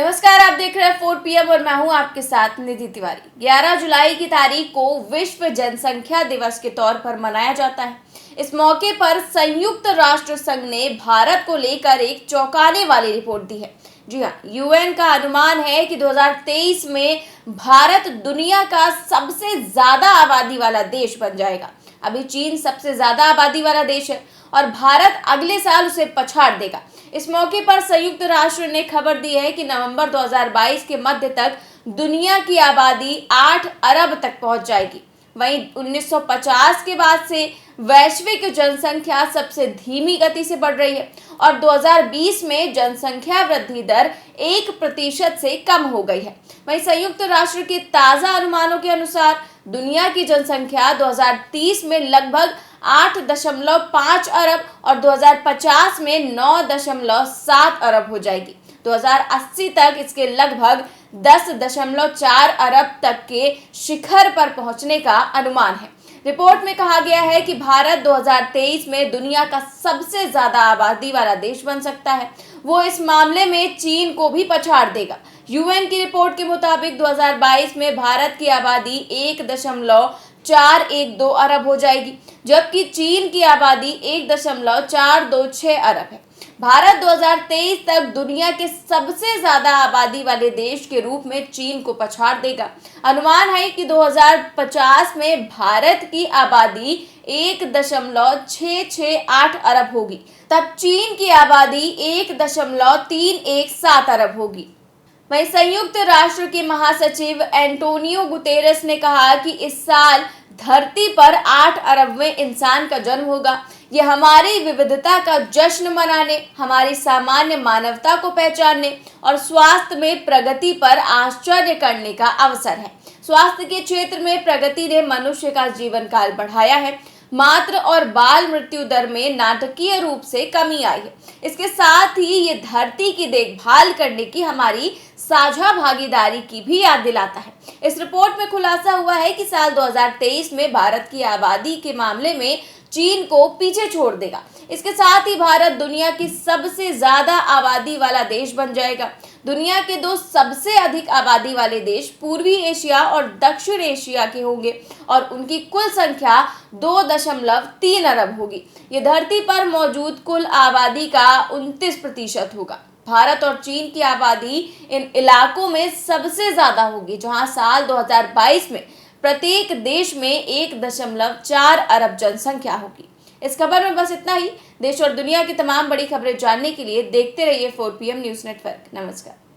नमस्कार, आप देख रहे हैं 4 PM और मैं हूं आपके साथ निधि तिवारी। 11 जुलाई की तारीख को विश्व जनसंख्या दिवस के तौर पर मनाया जाता है। इस मौके पर संयुक्त राष्ट्र संघ ने भारत को लेकर एक चौंकाने वाली रिपोर्ट दी है। जी हाँ, यूएन का अनुमान है कि 2023 में भारत दुनिया का सबसे ज्यादा आबादी वाला देश बन जाएगा। अभी चीन सबसे ज्यादा आबादी वाला देश है और भारत अगले साल उसे पछाड़ देगा। इस मौके पर संयुक्त राष्ट्र ने खबर दी है कि नवंबर 2022 के मध्य तक दुनिया की आबादी 8 अरब तक पहुंच जाएगी। वहीं 1950 के बाद से वैश्विक जनसंख्या सबसे धीमी गति से बढ़ रही है और 2020 में जनसंख्या वृद्धि दर 1% से कम हो गई है। वहीं संयुक्त राष्ट्र के ताजा अनुमानों के अनुसार दुनिया की जनसंख्या 2030 में लगभग 8.5 अरब और 2050 में 9.7 अरब हो जाएगी। 2080 तक इसके लगभग 10.4 अरब तक के शिखर पर पहुंचने का अनुमान है। रिपोर्ट में कहा गया है कि भारत 2023 में दुनिया का सबसे ज्यादा आबादी वाला देश बन सकता है। वो इस मामले में चीन को भी पछाड़ देगा। यूएन की रिपोर्ट के मुताबिक 2022 में भारत की आबादी 1.412 अरब हो जाएगी, जबकि चीन की आबादी 1.426 अरब है। भारत 2023 तक दुनिया के सबसे ज्यादा आबादी वाले देश के रूप में चीन को पछाड़ देगा। अनुमान है कि 2050 में भारत की आबादी 1.668 अरब होगी, तब चीन की आबादी 1.317 अरब होगी। वहीं संयुक्त राष्ट्र के महासचिव एंटोनियो गुतेरेस ने कहा कि इस साल धरती पर 8 अरबवें इंसान का जन्म होगा। यह हमारी विविधता का जश्न मनाने, हमारी सामान्य मानवता को पहचानने और स्वास्थ्य में प्रगति पर आश्चर्य करने का अवसर है। स्वास्थ्य के क्षेत्र में प्रगति ने मनुष्य का जीवन काल बढ़ाया है। मातृ और बाल मृत्यु दर में नाटकीय रूप से कमी आई है। इसके साथ ही ये धरती की देखभाल करने की हमारी साझा भागीदारी की भी याद दिलाता है। इस रिपोर्ट में खुलासा हुआ है कि साल 2023 में भारत की आबादी के मामले में चीन को पीछे छोड़ देगा। इसके साथ ही भारत दुनिया की सबसे ज्यादा आबादी वाला देश बन जाएगा। दुनिया के दो सबसे अधिक आबादी वाले देश पूर्वी एशिया और दक्षिण एशिया के होंगे और उनकी कुल संख्या 2.3 अरब होगी। ये धरती पर मौजूद कुल आबादी का 29% होगा। भारत और चीन की आबादी इन इलाकों में सबसे ज्यादा होगी, जहां साल 2022 में प्रत्येक देश में 1.4 अरब जनसंख्या होगी। इस खबर में बस इतना ही। देश और दुनिया की तमाम बड़ी खबरें जानने के लिए देखते रहिए 4 PM न्यूज़ नेटवर्क। नमस्कार।